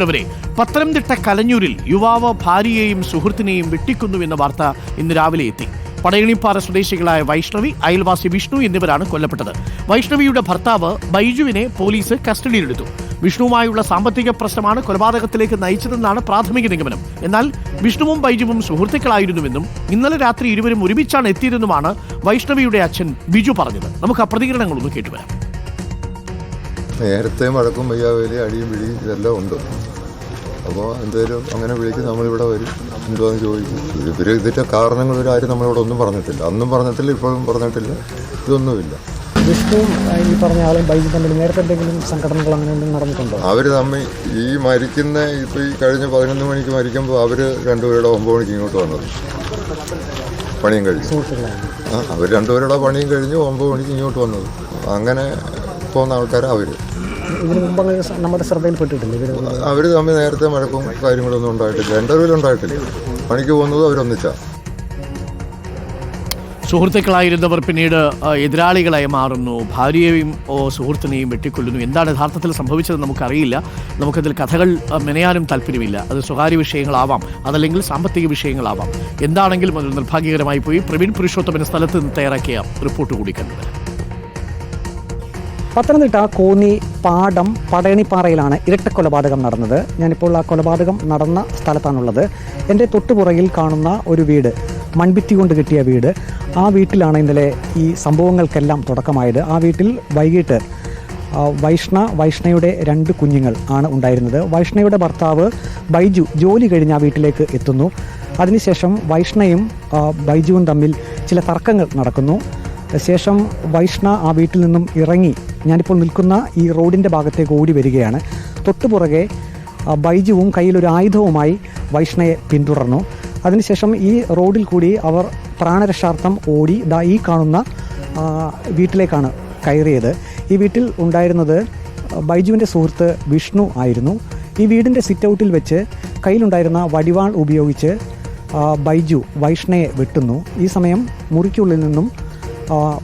വരെ പത്തനംതിട്ട കലഞ്ഞൂരിൽ യുവാവ് ഭാര്യയെയും സുഹൃത്തിനെയും വെട്ടിക്കൊന്നുവെന്ന വാർത്ത ഇന്ന് രാവിലെ എത്തി. പടയണിപ്പാറ സ്വദേശികളായ വൈഷ്ണവി, അയൽവാസി വിഷ്ണു എന്നിവരാണ് കൊല്ലപ്പെട്ടത്. വൈഷ്ണവിയുടെ ഭർത്താവ് ബൈജുവിനെ പോലീസ് കസ്റ്റഡിയിലെടുത്തു. വിഷ്ണുവുമായുള്ള സാമ്പത്തിക പ്രശ്നമാണ് കൊലപാതകത്തിലേക്ക് നയിച്ചതെന്നാണ് പ്രാഥമിക നിഗമനം. എന്നാൽ വിഷ്ണുവും ബൈജുവും സുഹൃത്തുക്കളായിരുന്നുവെന്നും ഇന്നലെ രാത്രി ഇരുവരും ഒരുമിച്ചാണ് എത്തിയതെന്നുമാണ് വൈഷ്ണവിയുടെ അച്ഛൻ ബിജു പറഞ്ഞത്. നമുക്ക് ആ പ്രതികരണങ്ങളൊന്ന് കേട്ടുവരാം. നേരത്തെ വഴക്കും വയ്യാവേലി അടിയും പിടിയും ഇതെല്ലാം ഉണ്ട്. അപ്പോൾ എന്തായാലും അങ്ങനെ വിളിക്കും, നമ്മളിവിടെ വരും, എന്തുവാന്ന് ചോദിക്കും. ഇതിൻ്റെ കാരണങ്ങൾ ആരും നമ്മളിവിടെ ഒന്നും പറഞ്ഞിട്ടില്ല, അന്നും പറഞ്ഞിട്ടില്ല, ഇപ്പോഴും പറഞ്ഞിട്ടില്ല, ഇതൊന്നുമില്ല. വിഷ്ണുവും ഈ പറഞ്ഞ ആളും ബൈജു തമ്മിൽ നേരത്തെ എന്തെങ്കിലും സംഘടനകൾ അങ്ങനെ എന്തെങ്കിലും നടന്നിട്ടുണ്ടോ? അവർ തമ്മിൽ ഈ മരിക്കുന്ന ഇപ്പോൾ ഈ കഴിഞ്ഞ 11 മണിക്ക് മരിക്കുമ്പോൾ അവർ രണ്ടുപേരുടെ 9 മണിക്ക് ഇങ്ങോട്ട് വന്നത്, പണിയും കഴിഞ്ഞു. അവർ രണ്ടുപേരുടെ പണിയും കഴിഞ്ഞ് 9 മണിക്ക് ഇങ്ങോട്ട് വന്നത്. അങ്ങനെ പോകുന്ന ആൾക്കാരാണ് അവർ. ഇതിന് മുമ്പ് നമ്മുടെ ശ്രദ്ധയിൽപ്പെട്ടിട്ടില്ല. അവർ തമ്മിൽ നേരത്തെ മഴക്കും കാര്യങ്ങളൊന്നും ഉണ്ടായിട്ടില്ല, ഉണ്ടായിട്ടില്ല. പണിക്ക് പോകുന്നത് അവരൊന്നിച്ചാണ്. സുഹൃത്തുക്കളായിരുന്നവർ പിന്നീട് എതിരാളികളായി മാറുന്നു, ഭാര്യയെയും സുഹൃത്തിനെയും വെട്ടിക്കൊല്ലുന്നു. എന്താണ് യഥാർത്ഥത്തിൽ സംഭവിച്ചത് നമുക്കറിയില്ല. നമുക്കതിൽ കഥകൾ മെനയാനും താല്പര്യമില്ല. അത് സ്വകാര്യ വിഷയങ്ങളാവാം, അതല്ലെങ്കിൽ സാമ്പത്തിക വിഷയങ്ങളാവാം. എന്താണെങ്കിലും അത് നിർഭാഗ്യകരമായി പോയി. പ്രവീൺ പുരുഷോത്തമന് സ്ഥലത്ത് നിന്ന് തയ്യാറാക്കിയ റിപ്പോർട്ട് കൂടി കണ്ടത്. പത്തനംതിട്ട കോന്നി പാടം പടയണിപ്പാറയിലാണ് ഇരട്ടക്കൊലപാതകം നടന്നത്. ഞാനിപ്പോൾ ആ കൊലപാതകം നടന്ന സ്ഥലത്താണുള്ളത്. എൻ്റെ തൊട്ടുപുറകിൽ കാണുന്ന ഒരു വീട്, മൺഭിത്തി കൊണ്ട് കെട്ടിയ വീട്, ആ വീട്ടിലാണ് ഇന്നലെ ഈ സംഭവങ്ങൾക്കെല്ലാം തുടക്കമായത്. ആ വീട്ടിൽ വൈകിട്ട് വൈഷ്ണയുടെ 2 കുഞ്ഞുങ്ങൾ ആണ് ഉണ്ടായിരുന്നത്. വൈഷ്ണയുടെ ഭർത്താവ് ബൈജു ജോലി കഴിഞ്ഞ് ആ വീട്ടിലേക്ക് എത്തുന്നു. അതിനുശേഷം വൈഷ്ണയും ബൈജുവും തമ്മിൽ ചില തർക്കങ്ങൾ നടക്കുന്നു. ശേഷം വൈഷ്ണ ആ വീട്ടിൽ നിന്നും ഇറങ്ങി ഞാനിപ്പോൾ നിൽക്കുന്ന ഈ റോഡിൻ്റെ ഭാഗത്തേക്ക് ഓടി വരികയാണ്. തൊട്ടുപുറകെ ബൈജുവും കയ്യിലൊരു ആയുധവുമായി വൈഷ്ണയെ പിന്തുടർന്നു. അതിനുശേഷം ഈ റോഡിൽ കൂടി അവർ പ്രാണരക്ഷാർത്ഥം ഓടി ഈ കാണുന്ന വീട്ടിലേക്കാണ് കയറിയത്. ഈ വീട്ടിൽ ഉണ്ടായിരുന്നത് ബൈജുവിൻ്റെ സുഹൃത്ത് വിഷ്ണു ആയിരുന്നു. ഈ വീടിൻ്റെ സിറ്റൗട്ടിൽ വെച്ച് കയ്യിലുണ്ടായിരുന്ന വടിവാൾ ഉപയോഗിച്ച് ബൈജു വൈഷ്ണയെ വെട്ടുന്നു. ഈ സമയം മുറിക്കുള്ളിൽ നിന്നും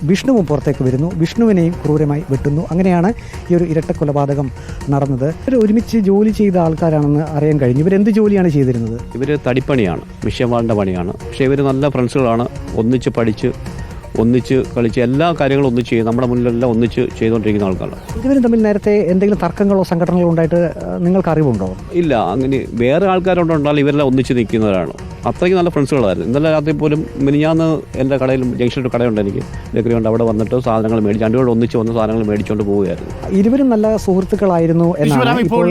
വിഷ്ണുവും പുറത്തേക്ക് വരുന്നു. വിഷ്ണുവിനെയും ക്രൂരമായി വെട്ടുന്നു. അങ്ങനെയാണ് ഈ ഒരു ഇരട്ടക്കൊലപാതകം നടന്നത്. ഇവർ ഒരുമിച്ച് ജോലി ചെയ്ത ആൾക്കാരാണെന്ന് അറിയാൻ കഴിഞ്ഞു. ഇവരെന്ത് ജോലിയാണ് ചെയ്തിരുന്നത്? ഇവർ തടിപ്പണിയാണ്, മിഷ്യന്മാരുടെ പണിയാണ്. പക്ഷേ ഇവർ നല്ല ഫ്രണ്ട്സുകളാണ്. ഒന്നിച്ച് പഠിച്ച്, ഒന്നിച്ച് കളിച്ച്, എല്ലാ കാര്യങ്ങളും ഒന്നിച്ച് ചെയ്യും. നമ്മുടെ മുന്നിലെല്ലാം ഒന്നിച്ച് ചെയ്തുകൊണ്ടിരിക്കുന്ന ആൾക്കാരാണ്. ഇവരും തമ്മിൽ നേരത്തെ എന്തെങ്കിലും തർക്കങ്ങളോ സംഘടനകളോ ഉണ്ടായിട്ട് നിങ്ങൾക്ക് അറിവുണ്ടോ? ഇല്ല, അങ്ങനെ വേറെ ആൾക്കാരുണ്ടാൽ ഇവരെല്ലാം ഒന്നിച്ച് നിൽക്കുന്നവരാണ്. അത്രയ്ക്ക് നല്ല ഫ്രണ്ട്സുകളായിരുന്നു. ഇന്നലെ രാത്രി പോലും മിനിഞ്ഞാന്ന് എൻ്റെ കടയിൽ, ജംഗ്ഷനിൽ ഒരു കടയുണ്ട്, എനിക്ക് ബേക്കറി ഉണ്ട്, അവിടെ വന്നിട്ട് സാധനങ്ങൾ മേടിച്ച് രണ്ടുപേരും ഒന്നിച്ച് വന്ന് സാധനങ്ങൾ മേടിച്ചുകൊണ്ട് പോവുകയായിരുന്നു. ഇരുവരും നല്ല സുഹൃത്തുക്കളായിരുന്നു എന്നാണ് ഇപ്പോൾ